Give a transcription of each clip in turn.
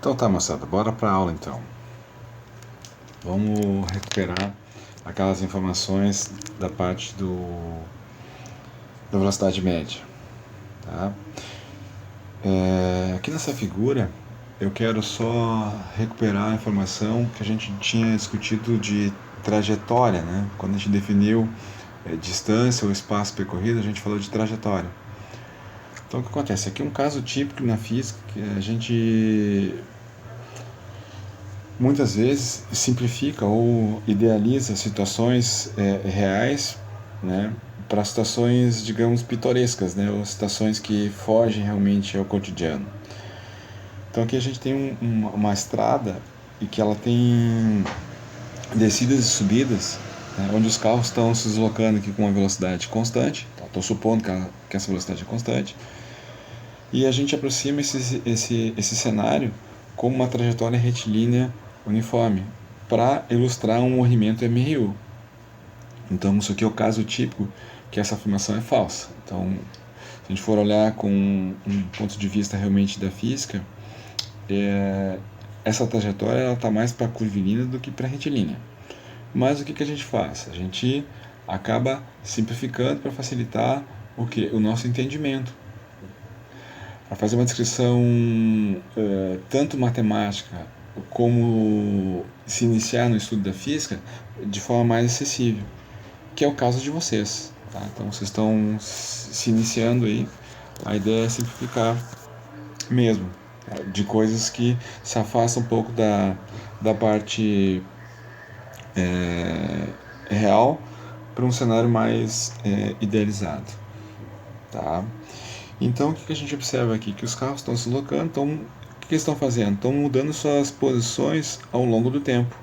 Então tá, moçada, bora pra aula então. Vamos recuperar aquelas informações da parte da velocidade média. Tá? Aqui nessa figura eu quero só recuperar a informação que a gente tinha discutido de trajetória, né? Quando a gente definiu distância ou espaço percorrido, a gente falou de trajetória. Então o que acontece? Aqui é um caso típico na física que a gente muitas vezes simplifica ou idealiza situações reais, né, para situações, digamos, pitorescas, né, ou situações que fogem realmente ao cotidiano. Então aqui a gente tem uma estrada e que ela tem descidas e subidas, né, onde os carros estão se deslocando aqui com uma velocidade constante. Estou supondo que essa velocidade é constante. E a gente aproxima esse cenário como uma trajetória retilínea uniforme para ilustrar um movimento MRU. Então, isso aqui é o caso típico que essa afirmação é falsa. Então, se a gente for olhar com um ponto de vista realmente da física, essa trajetória está mais para curvilínea do que para retilínea. Mas o que a gente faz? A gente acaba simplificando para facilitar o nosso entendimento. Para fazer uma descrição tanto matemática como se iniciar no estudo da física de forma mais acessível, que é o caso de vocês. Tá? Então vocês estão se iniciando aí, a ideia é simplificar mesmo, tá? De coisas que se afastam um pouco da parte real para um cenário mais idealizado. Tá? Então, o que a gente observa aqui? Que os carros estão se deslocando, então, o que eles estão fazendo? Estão mudando suas posições ao longo do tempo.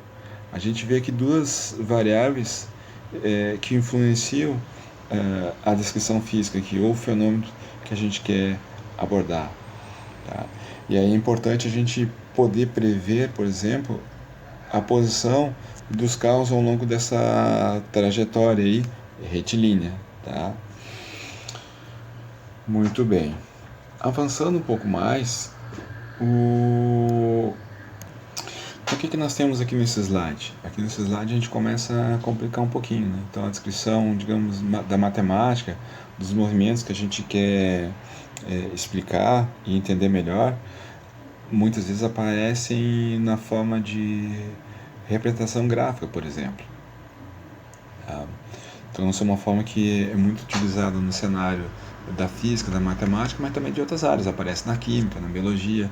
A gente vê aqui duas variáveis que influenciam a descrição física aqui, ou o fenômeno que a gente quer abordar. Tá? E aí é importante a gente poder prever, por exemplo, a posição dos carros ao longo dessa trajetória aí, retilínea. Tá? Muito bem. Avançando um pouco mais, o que nós temos aqui nesse slide? Aqui nesse slide a gente começa a complicar um pouquinho, né? Então a descrição, digamos, da matemática, dos movimentos que a gente quer explicar e entender melhor, muitas vezes aparecem na forma de representação gráfica, por exemplo. Então essa é uma forma que é muito utilizada no cenário da física, da matemática, mas também de outras áreas. Aparece na química, na biologia,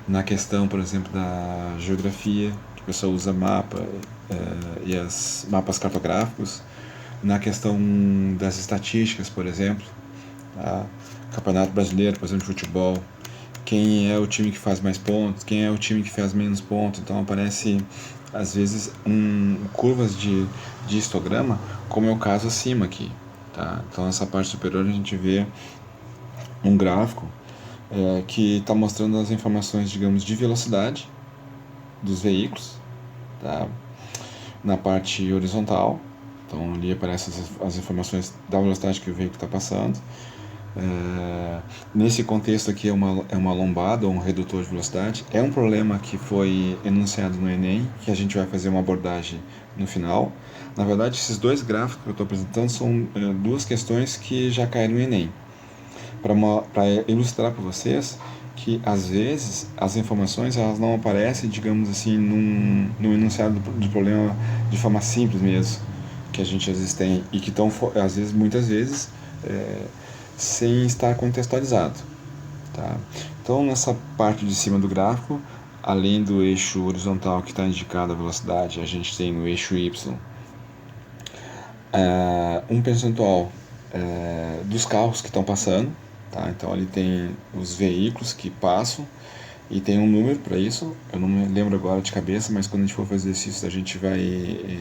na questão, por exemplo, da geografia, que a pessoa usa mapa e os mapas cartográficos, na questão das estatísticas, por exemplo, tá? Campeonato Brasileiro, por exemplo, de futebol, quem é o time que faz mais pontos, quem é o time que faz menos pontos. Então aparece às vezes curvas de histograma, como é o caso acima aqui. Tá? Então nessa parte superior a gente vê um gráfico que está mostrando as informações, digamos, de velocidade dos veículos, tá? Na parte horizontal. Então ali aparecem as informações da velocidade que o veículo está passando. Nesse contexto aqui é uma lombada ou um redutor de velocidade. É um problema que foi enunciado no Enem, que a gente vai fazer uma abordagem no final. Na verdade, esses dois gráficos que eu estou apresentando são duas questões que já caíram no Enem, para ilustrar para vocês que às vezes as informações elas não aparecem, digamos assim, num enunciado do problema de forma simples mesmo, que a gente às vezes tem, e que estão, às vezes, muitas vezes, sem estar contextualizado. Tá? Então, nessa parte de cima do gráfico, além do eixo horizontal que está indicado a velocidade, a gente tem no eixo Y um percentual dos carros que estão passando. Tá? Então, ali tem os veículos que passam e tem um número para isso. Eu não me lembro agora de cabeça, mas quando a gente for fazer exercício a gente vai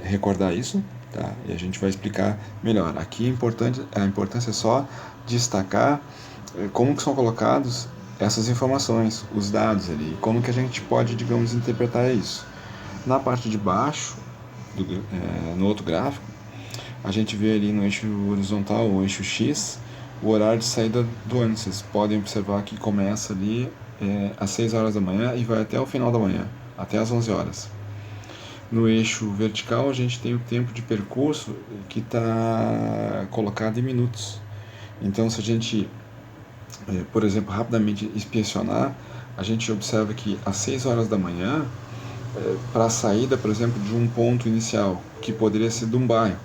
recordar isso. Tá? E a gente vai explicar melhor. Aqui a importância é só destacar como que são colocados essas informações, os dados ali, como que a gente pode, digamos, interpretar isso. Na parte de baixo, no outro gráfico, a gente vê ali no eixo horizontal, o eixo X, o horário de saída do ônibus. Vocês podem observar que começa ali às 6 horas da manhã e vai até o final da manhã, até às 11 horas. No eixo vertical, a gente tem o tempo de percurso que está colocado em minutos. Então, se a gente, por exemplo, rapidamente inspecionar, a gente observa que às 6 horas da manhã, para a saída, por exemplo, de um ponto inicial, que poderia ser de um bairro.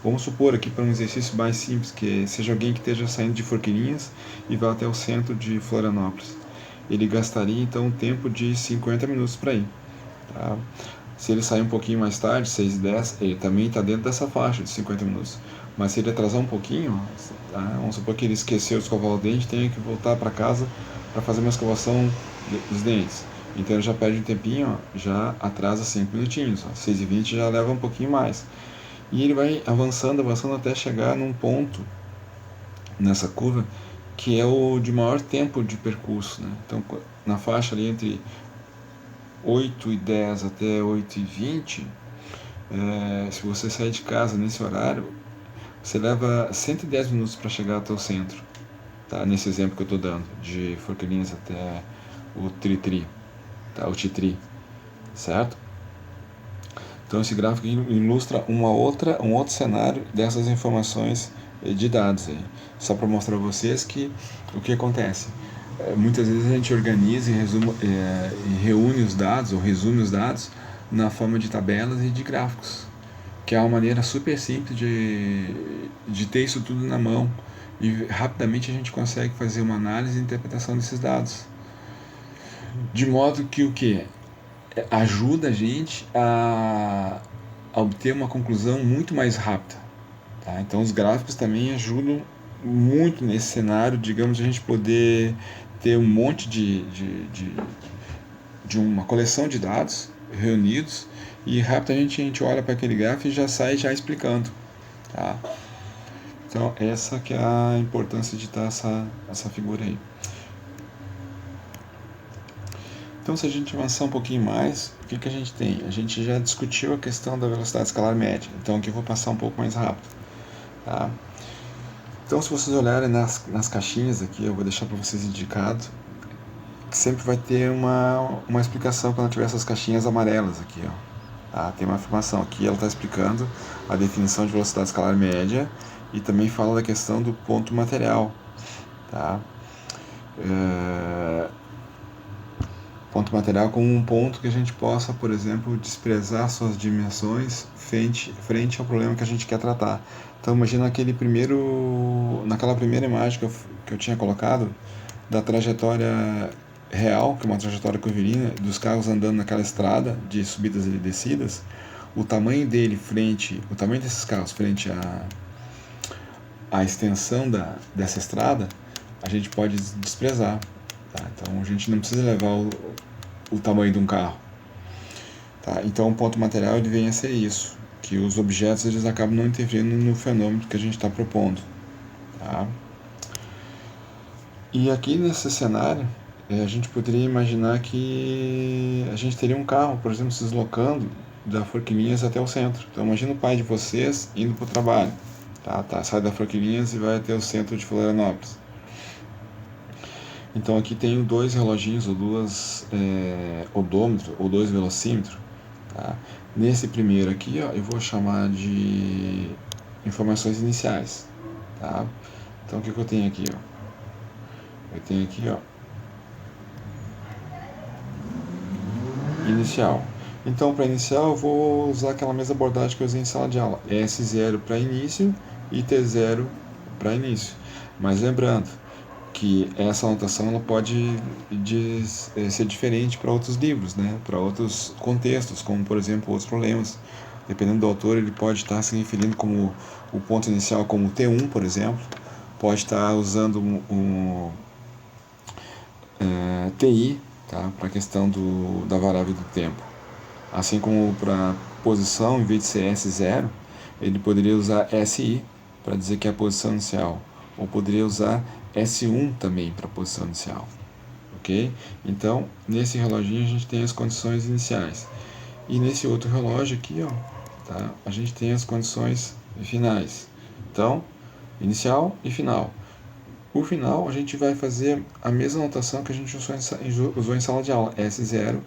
Vamos supor aqui para um exercício mais simples, que seja alguém que esteja saindo de Forquilinhas e vá até o centro de Florianópolis. Ele gastaria então um tempo de 50 minutos para ir. Tá? Se ele sair um pouquinho mais tarde, 6h10, ele também está dentro dessa faixa de 50 minutos. Mas se ele atrasar um pouquinho, tá? Vamos supor que ele esqueceu de escovar o dente, tenha que voltar para casa para fazer uma escovação dos dentes. Então ele já perde um tempinho, já atrasa 5 minutinhos. 6h20 já leva um pouquinho mais. E ele vai avançando até chegar num ponto nessa curva que é o de maior tempo de percurso, né? Então, na faixa ali entre 8h10 até 8h20, se você sair de casa nesse horário, você leva 110 minutos para chegar até o centro, tá? Nesse exemplo que eu estou dando, de Forquilinhas até o Tritri, tá? O Titri, certo? Então esse gráfico ilustra um outro cenário dessas informações de dados aí. Só para mostrar a vocês que o que acontece. Muitas vezes a gente organiza e reúne os dados, ou resume os dados, na forma de tabelas e de gráficos, que é uma maneira super simples de ter isso tudo na mão, e rapidamente a gente consegue fazer uma análise e interpretação desses dados. De modo que o que? Ajuda a gente a obter uma conclusão muito mais rápida. Tá? Então os gráficos também ajudam muito nesse cenário, digamos, a gente poder ter um monte de uma coleção de dados reunidos e rapidamente a gente olha para aquele gráfico e já sai já explicando. Tá? Então essa que é a importância de estar essa figura aí. Então, se a gente avançar um pouquinho mais, o que a gente tem? A gente já discutiu a questão da velocidade escalar média, então aqui eu vou passar um pouco mais rápido. Tá? Então, se vocês olharem nas caixinhas aqui, eu vou deixar para vocês indicado, que sempre vai ter uma explicação quando tiver essas caixinhas amarelas aqui. Ó. Tá? Tem uma afirmação aqui, ela está explicando a definição de velocidade escalar média e também fala da questão do ponto material. Tá? Ponto material como um ponto que a gente possa, por exemplo, desprezar suas dimensões frente ao problema que a gente quer tratar. Então imagina naquela primeira imagem que eu tinha colocado da trajetória real, que é uma trajetória curvilínea, dos carros andando naquela estrada de subidas e descidas, o tamanho desses carros frente à extensão dessa estrada, a gente pode desprezar. Tá? Então a gente não precisa levar o tamanho de um carro. Tá? Então o ponto material ele vem a ser isso, que os objetos eles acabam não interferindo no fenômeno que a gente está propondo. Tá? E aqui nesse cenário a gente poderia imaginar que a gente teria um carro, por exemplo, se deslocando da Forquilinhas até o centro. Então imagina o pai de vocês indo para o trabalho. Tá? Sai da Forquilinhas e vai até o centro de Florianópolis. Então aqui tenho dois reloginhos ou duas odômetros ou dois velocímetros. Tá? Nesse primeiro aqui, ó, eu vou chamar de informações iniciais. Tá? Então o que eu tenho aqui? Ó? Eu tenho aqui inicial. Então para inicial eu vou usar aquela mesma abordagem que eu usei em sala de aula. S0 para início e T0 para início. Mas lembrando que essa anotação ela pode ser diferente para outros livros, né? Para outros contextos, como por exemplo outros problemas. Dependendo do autor, ele pode estar se referindo como o ponto inicial como T1, por exemplo, pode estar usando TI, tá? Para a questão da variável do tempo. Assim como para posição, em vez de ser S0, ele poderia usar SI para dizer que é a posição inicial, ou poderia usar S1 também para a posição inicial, ok? Então, nesse reloginho a gente tem as condições iniciais. E nesse outro relógio aqui, ó, tá? A gente tem as condições finais. Então, inicial e final. O final, a gente vai fazer a mesma notação que a gente usou em sala de aula, S0,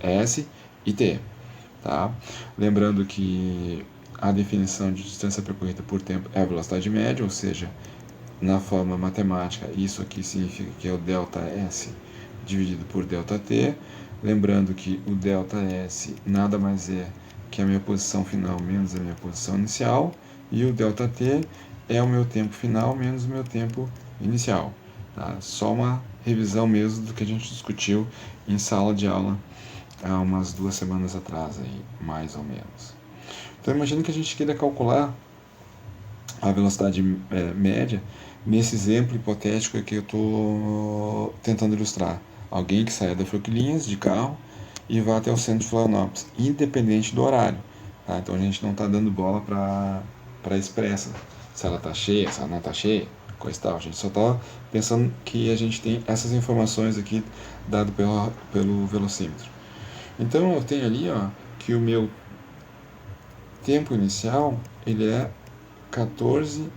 S e T. Tá? Lembrando que a definição de distância percorrida por tempo é a velocidade média, ou seja, na forma matemática, isso aqui significa que é o ΔS dividido por ΔT. Lembrando que o ΔS nada mais é que a minha posição final menos a minha posição inicial, e o ΔT é o meu tempo final menos o meu tempo inicial. Tá? Só uma revisão mesmo do que a gente discutiu em sala de aula há umas 2 semanas atrás, aí, mais ou menos. Então imagina que a gente queira calcular a velocidade média nesse exemplo hipotético que eu estou tentando ilustrar. Alguém que saia da Forquilinhas de carro e vá até o centro de Florianópolis, independente do horário. Tá? Então a gente não está dando bola para a expressa, se ela está cheia, se ela não está cheia, coisa e tal. A gente só está pensando que a gente tem essas informações aqui dado pelo velocímetro. Então eu tenho ali que o meu tempo inicial ele é 14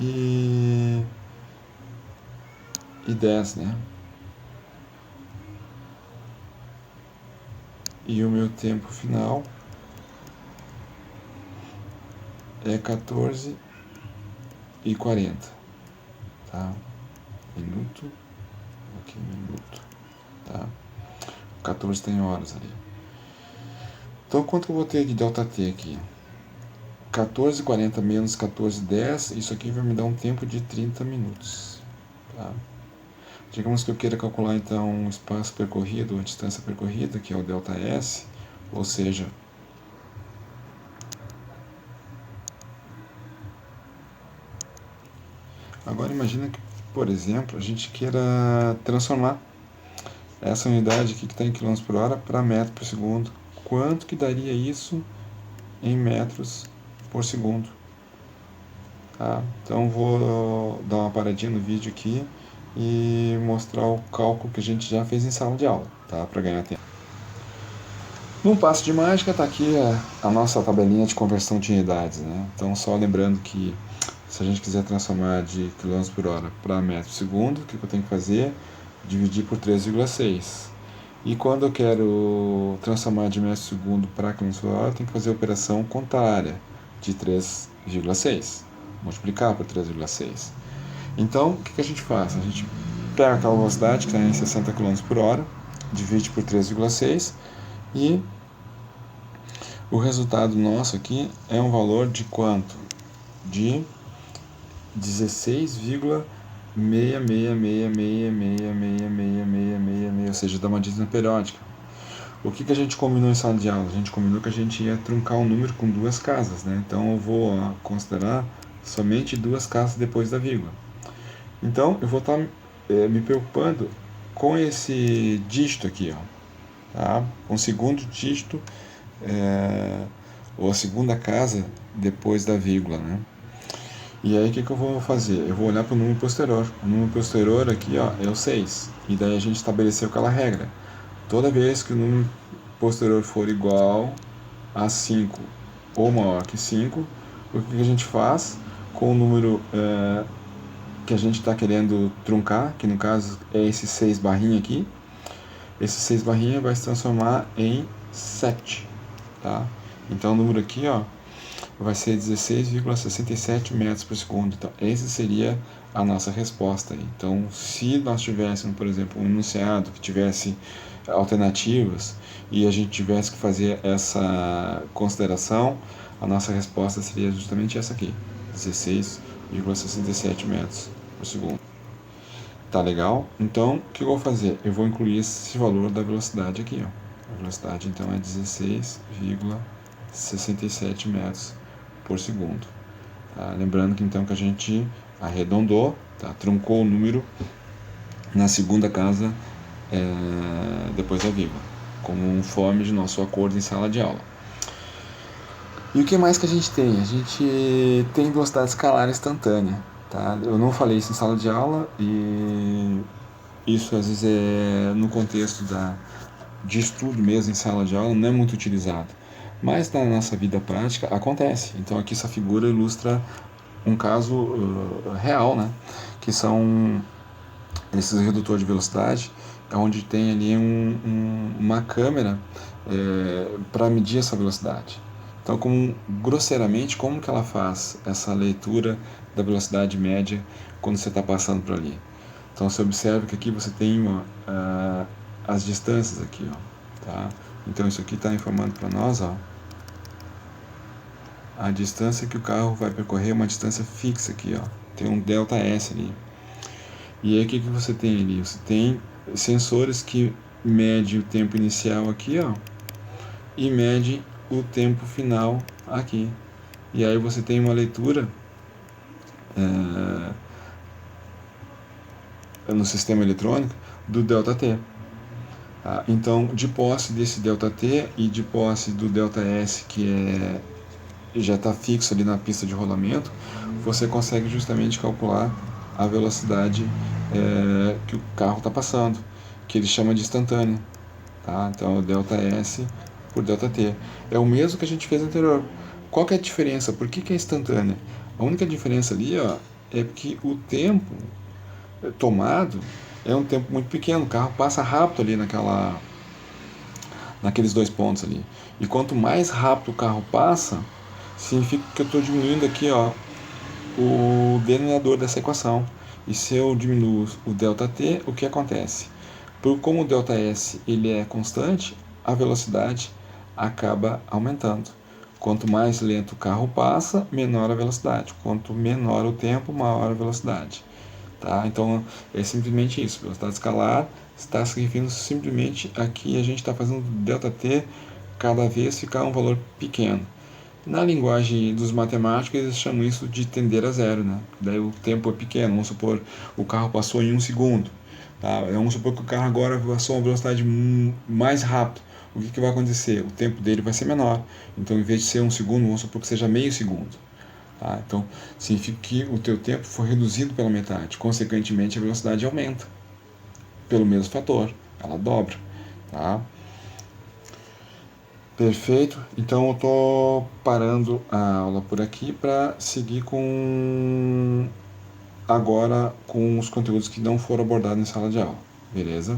e 10, né? E o meu tempo final é 14 e 40, tá? Minuto, aqui minuto, tá? 14 tem horas ali. Então quanto que eu vou ter de ΔT aqui? 14,40 menos 14,10, isso aqui vai me dar um tempo de 30 minutos, tá? Digamos que eu queira calcular então o espaço percorrido, a distância percorrida, que é o ΔS, ou seja, agora imagina que, por exemplo, a gente queira transformar essa unidade aqui que está em km por hora para metro por segundo. Quanto que daria isso em metros por segundo? Tá? Então vou dar uma paradinha no vídeo aqui e mostrar o cálculo que a gente já fez em sala de aula, tá? Para ganhar tempo. Num passo de mágica está aqui a nossa tabelinha de conversão de unidades, né? Então só lembrando que se a gente quiser transformar de km por hora para metro por segundo, o que eu tenho que fazer? Dividir por 3,6. E quando eu quero transformar de metro por segundo para km por hora, eu tenho que fazer a operação contrária de 3,6. Multiplicar por 3,6. Então, o que a gente faz? A gente pega aquela velocidade que está em 60 km por hora, divide por 3,6 e o resultado nosso aqui é um valor de quanto? De 16,666666666, ou seja, dá uma dízima periódica. O que a gente combinou em sala de aula? A gente combinou que a gente ia truncar um número com 2 casas, né? Então eu vou considerar somente 2 casas depois da vírgula. Então eu vou estar me preocupando com esse dígito aqui, tá? Com o segundo dígito, ou a segunda casa depois da vírgula, né? E aí o que eu vou fazer? Eu vou olhar para o número posterior. O número posterior aqui é o 6. E daí a gente estabeleceu aquela regra. Toda vez que o número posterior for igual a 5 ou maior que 5, o que a gente faz com o número que a gente está querendo truncar, que no caso é esse 6 barrinha aqui, esse 6 barrinha vai se transformar em 7, tá? Então o número aqui vai ser 16,67 metros por segundo. Então essa seria a nossa resposta. Então se nós tivéssemos, por exemplo, um enunciado que tivesse alternativas e a gente tivesse que fazer essa consideração, a nossa resposta seria justamente essa aqui, 16,67 metros por segundo. Tá legal? Então, o que eu vou fazer? Eu vou incluir esse valor da velocidade aqui. A velocidade, então, é 16,67 metros por segundo. Tá? Lembrando que, então, que a gente arredondou, tá? Truncou o número na segunda casa depois da vírgula, como forma de nosso acordo em sala de aula. E o que mais que a gente tem? A gente tem velocidade escalar instantânea. Tá? Eu não falei isso em sala de aula e isso às vezes no contexto de estudo mesmo em sala de aula não é muito utilizado. Mas na nossa vida prática acontece. Então aqui essa figura ilustra um caso real, né? Que são esses redutores de velocidade, onde tem ali uma câmera para medir essa velocidade. Então, grosseiramente, como que ela faz essa leitura da velocidade média quando você está passando por ali? Então, você observa que aqui você tem as distâncias aqui, ó, tá? Então, isso aqui está informando para nós, ó, a distância que o carro vai percorrer é uma distância fixa aqui, ó. Tem um ΔS ali. E aí o que você tem ali? Você tem sensores que medem o tempo inicial aqui, ó, e mede o tempo final aqui. E aí você tem uma leitura no sistema eletrônico do ΔT. Tá? Então, de posse desse ΔT e de posse do ΔS, que já está fixo ali na pista de rolamento, você consegue justamente calcular a velocidade que o carro está passando, que ele chama de instantânea. Tá? Então, o ΔS por ΔT. É o mesmo que a gente fez anterior. Qual que é a diferença? Por que é instantânea? A única diferença ali, ó, é que o tempo tomado é um tempo muito pequeno. O carro passa rápido ali naqueles dois pontos ali. E quanto mais rápido o carro passa, significa que eu estou diminuindo aqui, ó, o denominador dessa equação. E se eu diminuo o ΔT, o que acontece? Como o ΔS ele é constante, a velocidade acaba aumentando. Quanto mais lento o carro passa, menor a velocidade. Quanto menor o tempo, maior a velocidade. Tá? Então é simplesmente isso. Velocidade escalar está se referindo simplesmente aqui a gente está fazendo ΔT cada vez ficar um valor pequeno. Na linguagem dos matemáticos, eles chamam isso de tender a zero, né? Daí o tempo é pequeno. Vamos supor, o carro passou em 1 segundo. Tá? Vamos supor que o carro agora passou a uma velocidade mais rápida. O que vai acontecer? O tempo dele vai ser menor. Então, em vez de ser 1 segundo, vamos supor que seja meio segundo. Tá? Então, significa que o teu tempo foi reduzido pela metade. Consequentemente, a velocidade aumenta. Pelo mesmo fator. Ela dobra. Tá? Perfeito. Então eu estou parando a aula por aqui para seguir agora com os conteúdos que não foram abordados em sala de aula. Beleza?